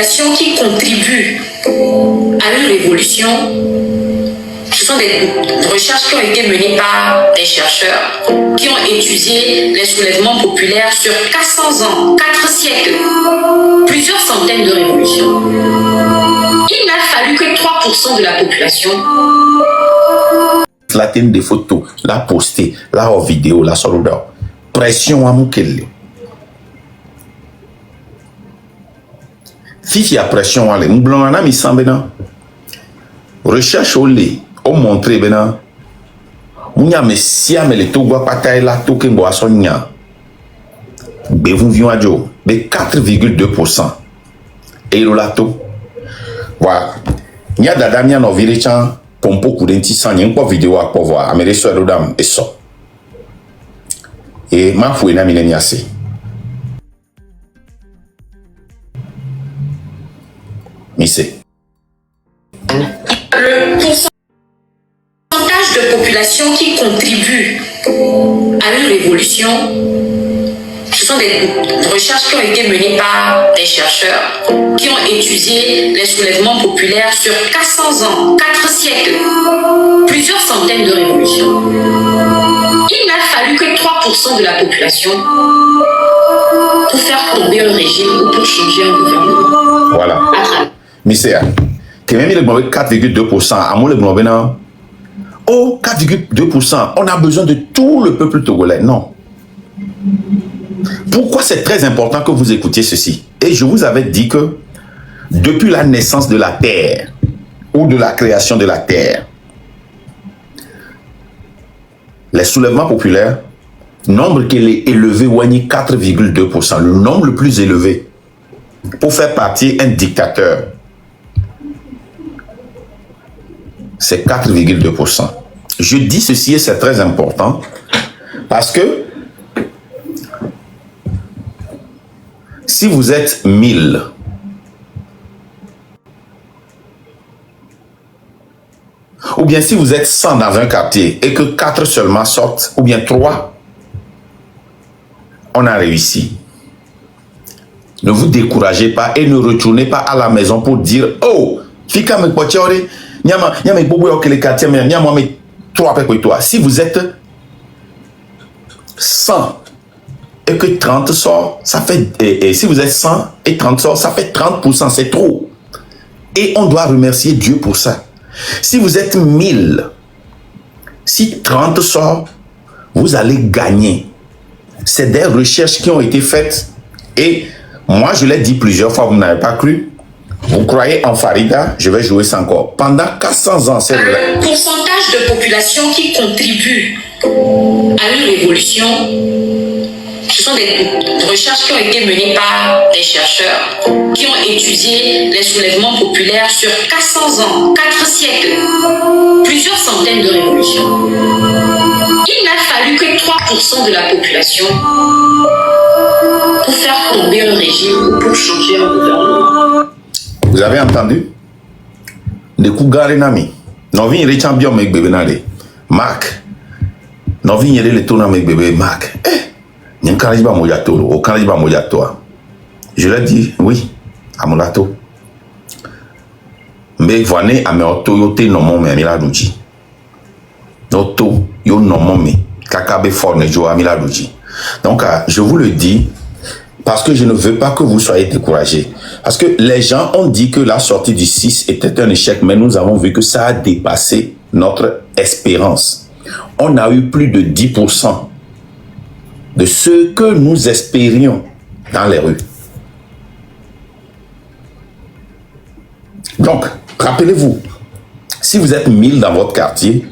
population qui contribue à une révolution, ce sont des recherches qui ont été menées par des chercheurs qui ont étudié les soulèvements populaires sur 400 ans, 4 siècles, plusieurs centaines de révolutions. Il n'a fallu que 3% de la population. La tête des photos, la poster, la vidéo, la soldat. Pression à Moukele. Si y a pression à l'Emblon, mi semble non. Recherche au lait, au montré bena. Mounya me siya me le togo pataye la toke mbo asonya. Bevou vion adjo, de 4,2%. Et le lato. Voilà. Nya dada mia no vire chan pompo kudenti san yen kwa vidéo à voir amere so dam et so. Et ma foué na mine miase. Missé. Le pourcentage de population qui contribue à une révolution, ce sont des recherches qui ont été menées par des chercheurs qui ont étudié les soulèvements populaires sur 400 ans, 4 siècles, plusieurs centaines de révolutions. Il n'a fallu que 3% de la population pour faire tomber un régime ou pour changer un gouvernement. Voilà. Monsieur, que même il est 4,2%, à mon le non. Oh, 4,2%, on a besoin de tout le peuple togolais. Non. Pourquoi c'est très important que vous écoutiez ceci? Et je vous avais dit que depuis la naissance de la terre ou de la création de la terre, les soulèvements populaires, nombre qui est élevé, 4,2%, le nombre le plus élevé pour faire partie un dictateur. C'est 4,2%. Je dis ceci et c'est très important parce que si vous êtes 1000, ou bien si vous êtes 100 dans un quartier et que 4 seulement sortent, ou bien 3, on a réussi. Ne vous découragez pas et ne retournez pas à la maison pour dire « Oh, fika me potiore, nyama bobo yo kele quartier, nyama me 3 avec toi. » Si vous êtes 100 et que 30 sort, ça fait, et si vous êtes 100 et 30 sort, ça fait 30%, c'est trop. Et on doit remercier Dieu pour ça. Si vous êtes 1000, si 30 sort, vous allez gagner. C'est des recherches qui ont été faites et moi je l'ai dit plusieurs fois, vous n'avez pas cru. Vous croyez en Farida, je vais jouer ça encore. Pendant 400 ans, c'est vrai. Le pourcentage de population qui contribue à une révolution, ce sont des recherches qui ont été menées par des chercheurs qui ont étudié les soulèvements populaires sur 400 ans, 4 siècles, plusieurs centaines de révolutions. Il n'a fallu que 3% de la population pour faire tomber un régime ou pour changer un gouvernement. Vous avez entendu? De Kougare Nami. Novi yere champion mek bébé nale. Marc. Novi yere le tourna mek bébé Marc. N'y karajiba mojato. Au karajiba mojato. Je l'ai dit, oui, à Molato. Mais voyez, à mes auto, yo te nommons me amila douji. Auto, yo nommons me. Kakabe fort ne joue amila douji. Donc, je vous le dis, parce que je ne veux pas que vous soyez découragés. Parce que les gens ont dit que la sortie du 6 était un échec, mais nous avons vu que ça a dépassé notre espérance. On a eu plus de 10% de ce que nous espérions dans les rues. Donc, rappelez-vous, si vous êtes 1000 dans votre quartier,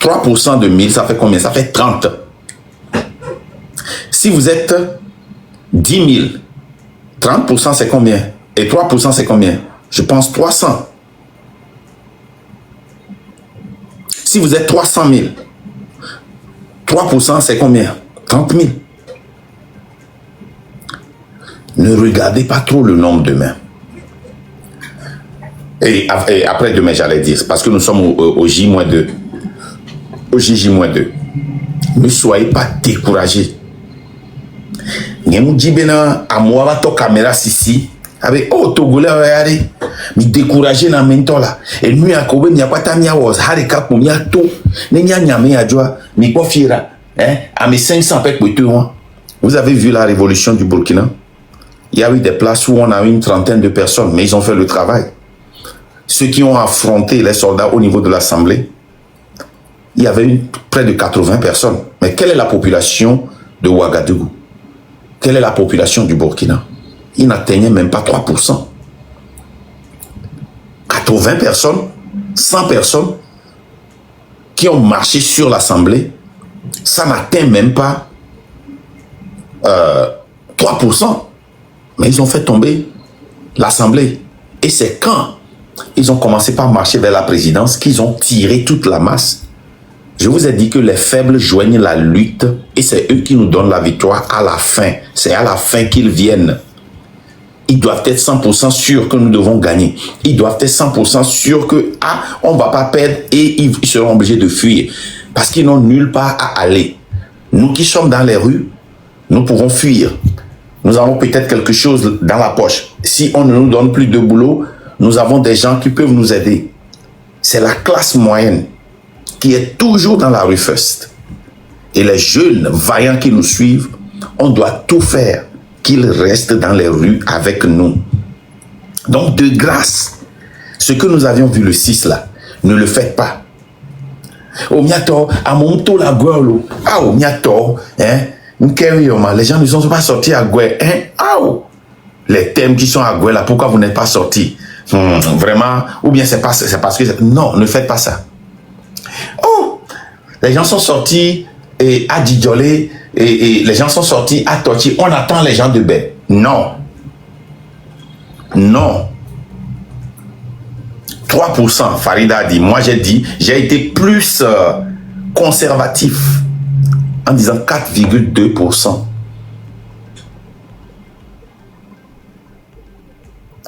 3% de 1000, ça fait combien? Ça fait 30. Si vous êtes 10 000, 30% c'est combien? Et 3% c'est combien? Je pense 300. Si vous êtes 300 000, 3% c'est combien? 30 000. Ne regardez pas trop le nombre de mains. Et après demain, j'allais dire, parce que nous sommes au J-2. Au JJ-2. Ne soyez pas découragés. Ngemu jibena amwaba to caméra sisi avec oh Togolais regardez mi décourager na mentor là et nous à Kobe mi akwata mi was harika pour mi ato ne nya nyame adjoa mi ko fiera à mes 500 pek poteau. Vous avez vu la révolution du Burkina? Il y a eu des places où on a eu une trentaine de personnes, mais ils ont fait le travail. Ceux qui ont affronté les soldats au niveau de l'Assemblée, il y avait eu près de 80 personnes. Mais quelle est la population de Ouagadougou? Quelle est la population du Burkina? Il n'atteignait même pas 3%. 80 personnes, 100 personnes qui ont marché sur l'Assemblée, ça n'atteint même pas 3%. Mais ils ont fait tomber l'Assemblée. Et c'est quand ils ont commencé par marcher vers la présidence qu'ils ont tiré toute la masse. Je vous ai dit que les faibles joignent la lutte et c'est eux qui nous donnent la victoire à la fin. C'est à la fin qu'ils viennent. Ils doivent être 100% sûrs que nous devons gagner. Ils doivent être 100% sûrs que on ne va pas perdre et ils seront obligés de fuir. Parce qu'ils n'ont nulle part à aller. Nous qui sommes dans les rues, nous pouvons fuir. Nous avons peut-être quelque chose dans la poche. Si on ne nous donne plus de boulot, nous avons des gens qui peuvent nous aider. C'est la classe moyenne qui est toujours dans la rue first. Et les jeunes vaillants qui nous suivent, on doit tout faire qu'ils restent dans les rues avec nous. Donc, de grâce, ce que nous avions vu le 6 là, ne le faites pas. Oh, miato, à mon tour la gueule. Ah, oh, miato, hein. Les gens ne sont pas sortis à Goué. Hein? Oh. Les thèmes qui sont à Goué, là, pourquoi vous n'êtes pas sortis? Vraiment? Ou bien c'est parce que... Non, ne faites pas ça. Oh! Les gens sont sortis à Djidjolé et les gens sont sortis à Tochi. On attend les gens de Bé. Non. Non. 3%, Farida a dit. Moi, j'ai été plus conservatif. En disant 4,2%.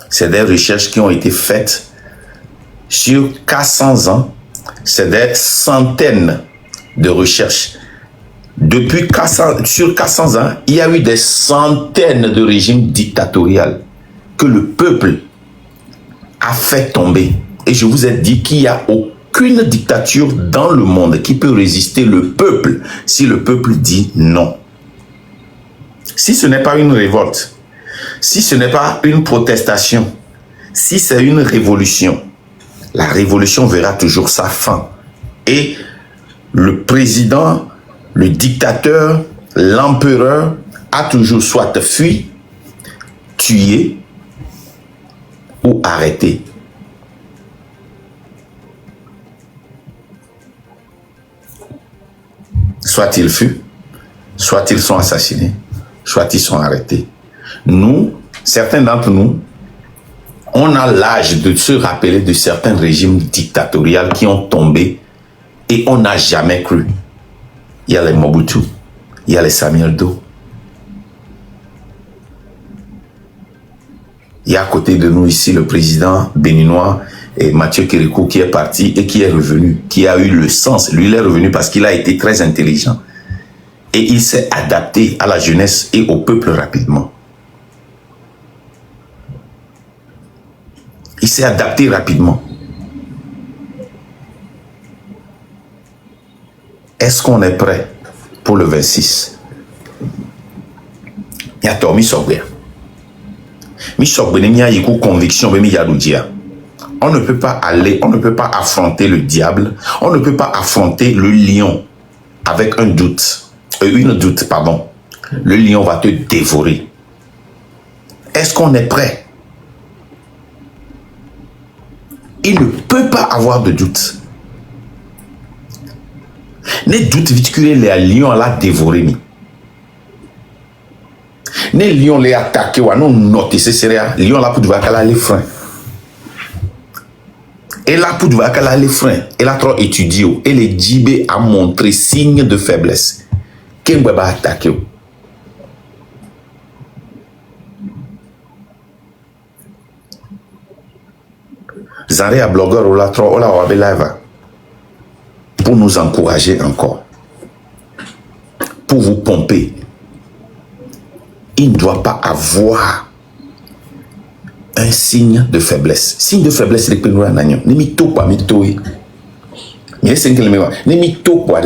C'est des recherches qui ont été faites sur 400 ans. C'est des centaines de recherches. Depuis sur 400 ans, il y a eu des centaines de régimes dictatoriaux que le peuple a fait tomber. Et je vous ai dit qu'il n'y a aucune dictature dans le monde qui peut résister le peuple si le peuple dit non. Si ce n'est pas une révolte, si ce n'est pas une protestation, si c'est une révolution, la révolution verra toujours sa fin. Et le président, le dictateur, l'empereur a toujours soit fui, tué ou arrêté. Soit ils fuient, soit ils sont assassinés, soit ils sont arrêtés. Nous, certains d'entre nous, on a l'âge de se rappeler de certains régimes dictatoriaux qui ont tombé et on n'a jamais cru. Il y a les Mobutu, il y a les Samuel Doe. Il y a à côté de nous ici le président béninois et Mathieu Kérékou qui est parti et qui est revenu, qui a eu le sens. Lui, il est revenu parce qu'il a été très intelligent. Et il s'est adapté à la jeunesse et au peuple rapidement. Il s'est adapté rapidement. Est-ce qu'on est prêt pour le 26? Il y a Tommy Sogbe. Mi Sogbe n'y a une conviction de mi yaloudia. On ne peut pas aller, on ne peut pas affronter le diable, on ne peut pas affronter le lion avec un doute, une doute, pardon. Le lion va te dévorer. Est-ce qu'on est prêt? Il ne peut pas avoir de doute. Ne doute vite que les lions l'a dévoré. Ne lion les attaqué ou non noté c'est sérieux. Lion là pour devoir les freins. Et là pour devoir les freins. Et là trop étudié. Et les djibé a montré signe de faiblesse. Qu'est-ce va attaquer? Zare a blogueur ou la trop ou la wabe live pour nous encourager encore, pour vous pomper. Il ne doit pas avoir un signe de faiblesse. Signe de faiblesse, c'est que nous avons ni mito pas mitoé. Mais c'est que ni mito quoi,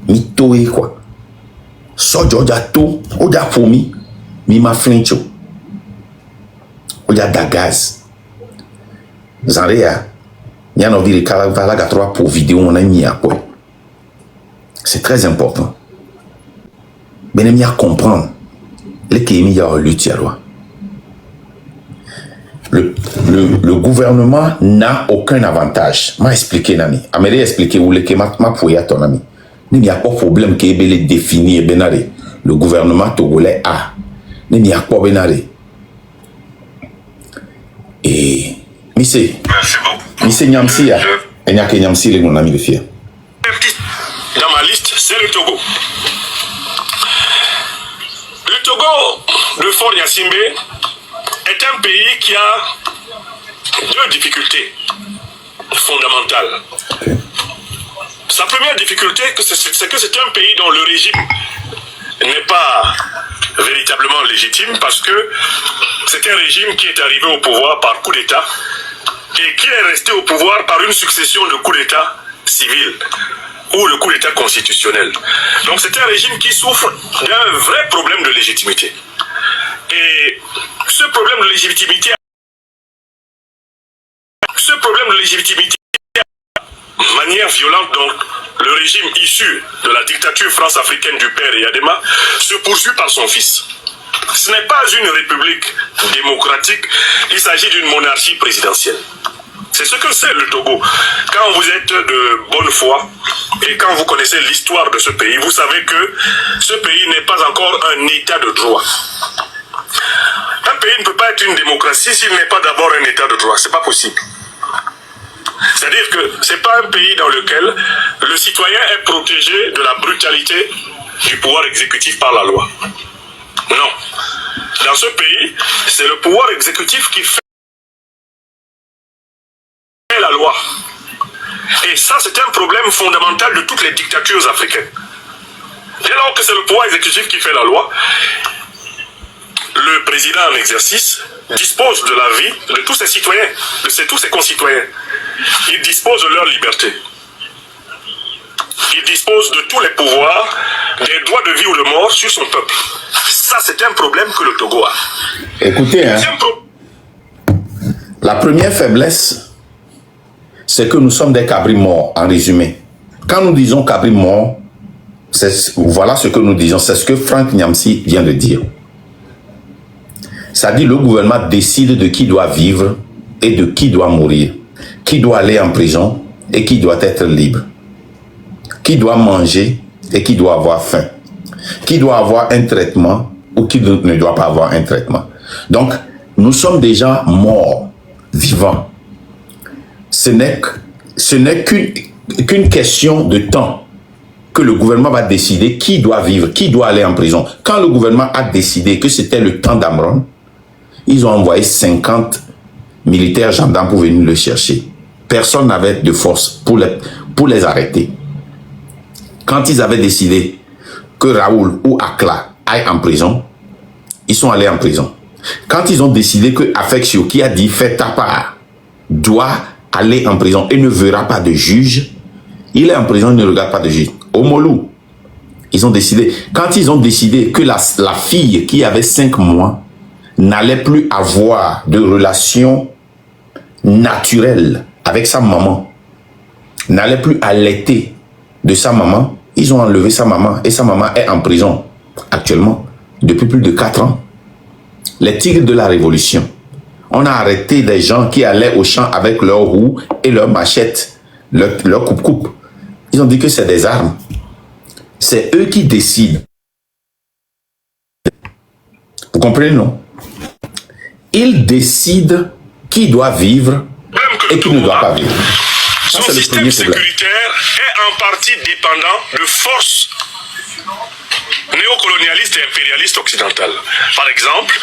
mitoé quoi. Sojo ja to, oja fomi, mi ma flincho. Oja da gaz. Zanrea, il y a envie de calavala trois pour vidéo on a mis à quoi. C'est très important. Ben mi à comprendre. Les kémi ya lutte loi. Le gouvernement n'a aucun avantage. M'a expliqué nami. Amélie expliqué où le kéma m'a pouillé à ton ami. Il n'y a pas de problème qui est bien défini. Le gouvernement togolais a. Il n'y a pas de problème. Et Missé Nyamsi, il n'y a que Nyamsi les mon ami de fier. Dans ma liste, c'est le Togo. Le Togo de Fort Gnassingbé est un pays qui a deux difficultés fondamentales. Okay. Sa première difficulté, c'est que c'est un pays dont le régime n'est pas véritablement légitime parce que c'est un régime qui est arrivé au pouvoir par coup d'État et qui est resté au pouvoir par une succession de coups d'État civils ou le coup d'État constitutionnel. Donc c'est un régime qui souffre d'un vrai problème de légitimité. Et ce problème de légitimité de manière violente, donc, le régime issu de la dictature france-africaine du père Yadema se poursuit par son fils. Ce n'est pas une république démocratique, il s'agit d'une monarchie présidentielle. C'est ce que c'est le Togo. Quand vous êtes de bonne foi et quand vous connaissez l'histoire de ce pays, vous savez que ce pays n'est pas encore un état de droit. Un pays ne peut pas être une démocratie s'il n'est pas d'abord un état de droit. C'est pas possible. C'est-à-dire que c'est pas un pays dans lequel le citoyen est protégé de la brutalité du pouvoir exécutif par la loi. Non. Dans ce pays, c'est le pouvoir exécutif qui fait la loi. Et ça, c'est un problème fondamental de toutes les dictatures africaines. Dès lors que c'est le pouvoir exécutif qui fait la loi, le président en exercice dispose de la vie de tous ses citoyens, de tous ses concitoyens. Il dispose de leur liberté. Il dispose de tous les pouvoirs, des droits de vie ou de mort sur son peuple. Ça, c'est un problème que le Togo a. Écoutez, hein, la première faiblesse, c'est que nous sommes des cabris morts, en résumé. Quand nous disons cabris morts, voilà ce que nous disons. C'est ce que Frank Nyamsi vient de dire. Ça dit le gouvernement décide de qui doit vivre et de qui doit mourir, qui doit aller en prison et qui doit être libre, qui doit manger et qui doit avoir faim, qui doit avoir un traitement ou qui ne doit pas avoir un traitement. Donc, nous sommes déjà morts, vivants. Ce n'est qu'une question de temps que le gouvernement va décider qui doit vivre, qui doit aller en prison. Quand le gouvernement a décidé que c'était le temps d'Amron, ils ont envoyé 50 militaires gendarmes pour venir le chercher. Personne n'avait de force pour les arrêter. Quand ils avaient décidé que Raoul ou Akla aillent en prison, ils sont allés en prison. Quand ils ont décidé que Afexio, qui a dit « fais ta part », doit aller en prison et ne verra pas de juge, il est en prison, il ne regarde pas de juge. Au Molou, ils ont décidé, quand ils ont décidé que la fille qui avait 5 mois n'allait plus avoir de relation naturelle avec sa maman, n'allait plus allaiter de sa maman, ils ont enlevé sa maman et sa maman est en prison actuellement depuis plus de 4 ans. Les tigres de la révolution. On a arrêté des gens qui allaient au champ avec leurs roues et leurs machettes, leur coupe-coupe. Ils ont dit que c'est des armes. C'est eux qui décident. Vous comprenez, non? Ils décident qui doit vivre et qui ne doit pas vivre. Ça, son système sécuritaire est en partie dépendant de forces néocolonialistes et impérialistes occidentales. Par exemple,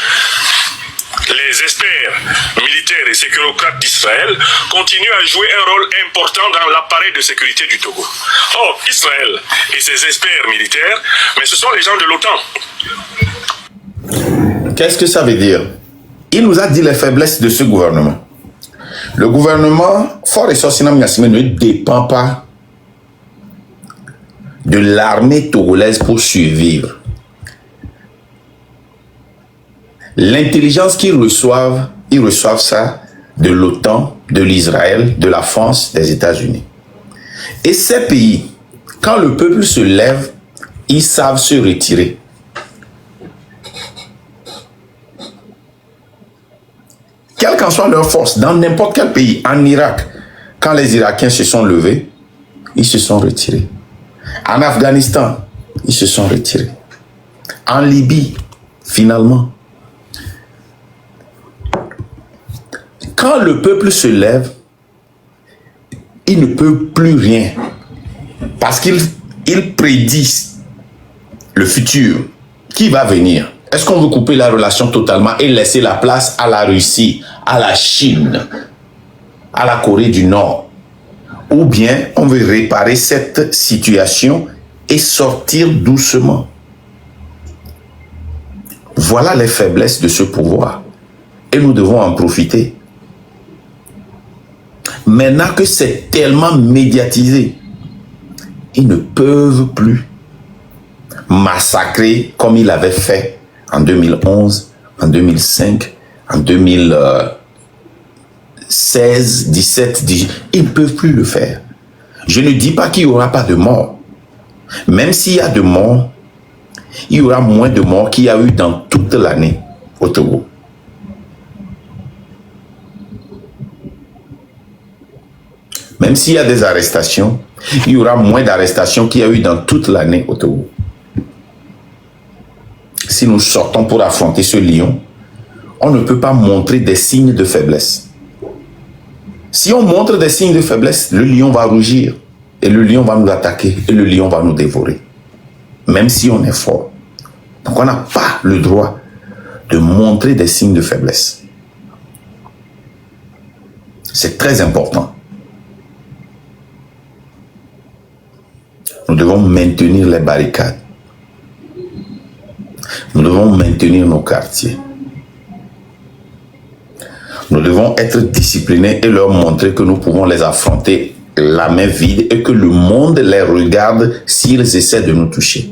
les experts militaires et sécurocrates d'Israël continuent à jouer un rôle important dans l'appareil de sécurité du Togo. Or, Israël et ses experts militaires, mais ce sont les gens de l'OTAN. Qu'est-ce que ça veut dire? il nous a dit les faiblesses de ce gouvernement. Le gouvernement, fort et sorcinam Yassine, ne dépend pas de l'armée togolaise pour survivre. L'intelligence qu'ils reçoivent, ils reçoivent ça de l'OTAN, de l'Israël, de la France, des États-Unis. Et ces pays, quand le peuple se lève, ils savent se retirer. Quelle qu'en soit leur force, dans n'importe quel pays, en Irak, quand les Irakiens se sont levés, ils se sont retirés. En Afghanistan, ils se sont retirés. En Libye, finalement. Quand le peuple se lève, il ne peut plus rien. Parce qu'il prédit le futur. Qui va venir? Est-ce qu'on veut couper la relation totalement et laisser la place à la Russie, à la Chine, à la Corée du Nord? Ou bien on veut réparer cette situation et sortir doucement? Voilà les faiblesses de ce pouvoir. Et nous devons en profiter. Maintenant que c'est tellement médiatisé, ils ne peuvent plus massacrer comme ils l'avaient fait en 2011, en 2005, en 2016, 17, 18. Ils ne peuvent plus le faire. Je ne dis pas qu'il n'y aura pas de morts. Même s'il y a de morts, il y aura moins de morts qu'il y a eu dans toute l'année au Togo. Même s'il y a des arrestations, il y aura moins d'arrestations qu'il y a eu dans toute l'année au Togo. Si nous sortons pour affronter ce lion, on ne peut pas montrer des signes de faiblesse. Si on montre des signes de faiblesse, le lion va rougir et le lion va nous attaquer et le lion va nous dévorer. Même si on est fort. Donc on n'a pas le droit de montrer des signes de faiblesse. C'est très important. Nous devons maintenir les barricades. Nous devons maintenir nos quartiers. Nous devons être disciplinés et leur montrer que nous pouvons les affronter la main vide et que le monde les regarde s'ils essaient de nous toucher.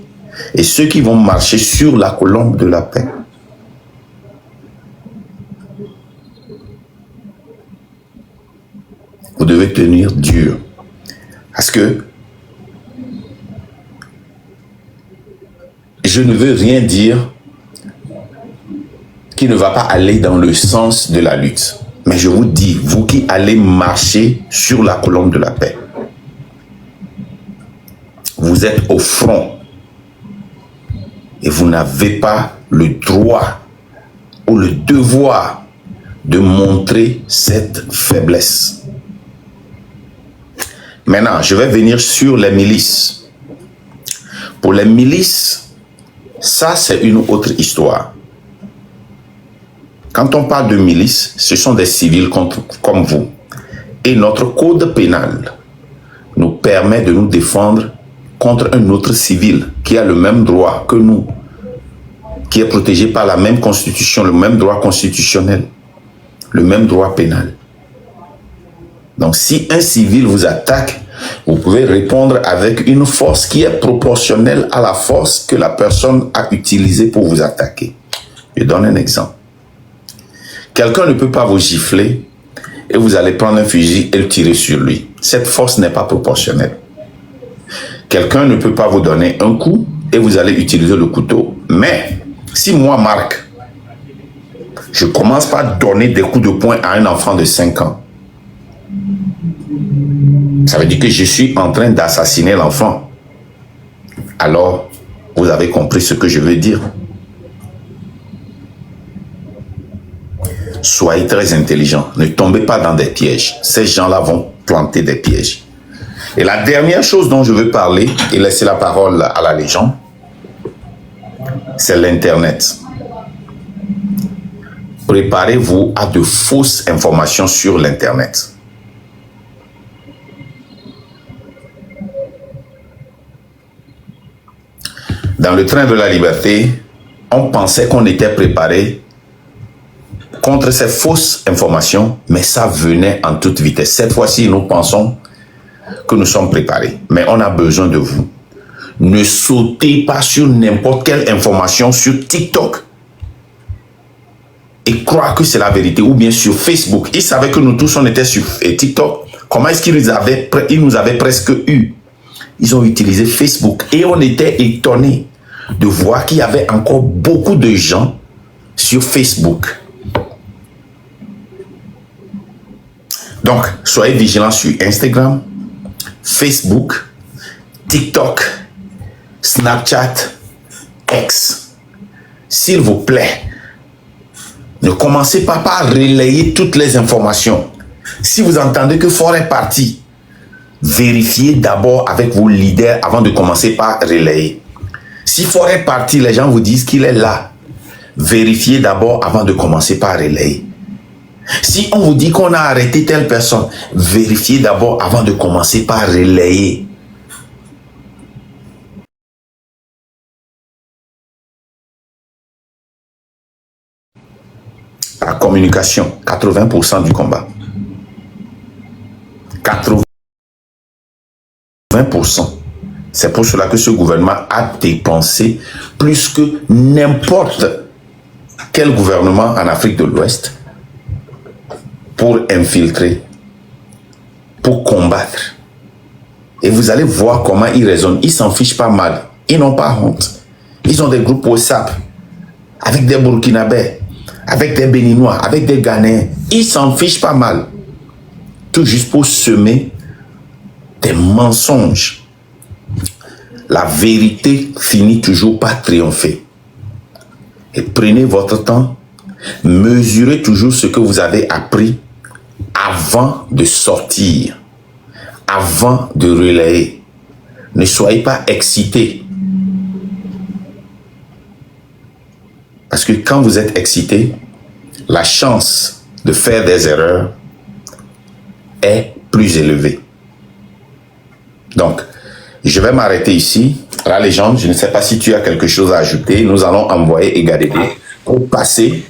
Et ceux qui vont marcher sur la colombe de la paix. Vous devez tenir dur. Parce que je ne veux rien dire qui ne va pas aller dans le sens de la lutte. Mais je vous dis, vous qui allez marcher sur la colombe de la paix, vous êtes au front et vous n'avez pas le droit ou le devoir de montrer cette faiblesse. Maintenant, je vais venir sur les milices. Pour les milices, ça c'est une autre histoire. Quand on parle de milices, ce sont des civils comme vous. Et notre code pénal nous permet de nous défendre contre un autre civil qui a le même droit que nous, qui est protégé par la même constitution, le même droit constitutionnel, le même droit pénal. Donc si un civil vous attaque, vous pouvez répondre avec une force qui est proportionnelle à la force que la personne a utilisée pour vous attaquer. Je donne un exemple. Quelqu'un ne peut pas vous gifler et vous allez prendre un fusil et le tirer sur lui. Cette force n'est pas proportionnelle. Quelqu'un ne peut pas vous donner un coup et vous allez utiliser le couteau. Mais si moi, Marc, je commence par donner des coups de poing à un enfant de 5 ans, ça veut dire que je suis en train d'assassiner l'enfant. Alors, vous avez compris ce que je veux dire. Soyez très intelligents. Ne tombez pas dans des pièges. Ces gens-là vont planter des pièges. Et la dernière chose dont je veux parler, et laisser la parole à la légende, c'est l'Internet. Préparez-vous à de fausses informations sur l'Internet. Dans le train de la liberté, on pensait qu'on était préparé contre ces fausses informations, mais ça venait en toute vitesse. Cette fois-ci, nous pensons que nous sommes préparés, mais on a besoin de vous. Ne sautez pas sur n'importe quelle information sur TikTok et croire que c'est la vérité, ou bien sur Facebook. Ils savaient que nous tous, on était sur TikTok. Comment est-ce qu'ils nous avaient presque eu? Ils ont utilisé Facebook et on était étonnés de voir qu'il y avait encore beaucoup de gens sur Facebook. Donc, soyez vigilants sur Instagram, Facebook, TikTok, Snapchat, X. S'il vous plaît, ne commencez pas par relayer toutes les informations. Si vous entendez que Fort est parti, vérifiez d'abord avec vos leaders avant de commencer par relayer. Si Fort est parti, les gens vous disent qu'il est là. Vérifiez d'abord avant de commencer par relayer. Si on vous dit qu'on a arrêté telle personne, vérifiez d'abord avant de commencer par relayer. La communication, 80% du combat. 80%. C'est pour cela que ce gouvernement a dépensé plus que n'importe quel gouvernement en Afrique de l'Ouest pour infiltrer, pour combattre. Et vous allez voir comment ils raisonnent. Ils s'en fichent pas mal. Ils n'ont pas honte. Ils ont des groupes WhatsApp avec des Burkinabés, avec des Béninois, avec des Ghanéens. Ils s'en fichent pas mal. Tout juste pour semer des mensonges. La vérité finit toujours par triompher. Et prenez votre temps. Mesurez toujours ce que vous avez appris avant de sortir, avant de relayer. Ne soyez pas excités. Parce que quand vous êtes excité, la chance de faire des erreurs est plus élevée. Donc, je vais m'arrêter ici. La légende, je ne sais pas si tu as quelque chose à ajouter. Nous allons envoyer Egadede pour passer.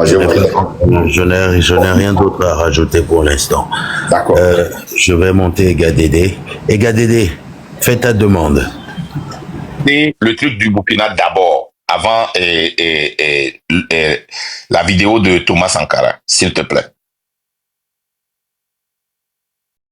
Je n'ai rien d'autre à rajouter pour l'instant. D'accord. Je vais monter Egadede. Egadede, fais ta demande. Et le truc du Burkina d'abord, avant la vidéo de Thomas Sankara, s'il te plaît.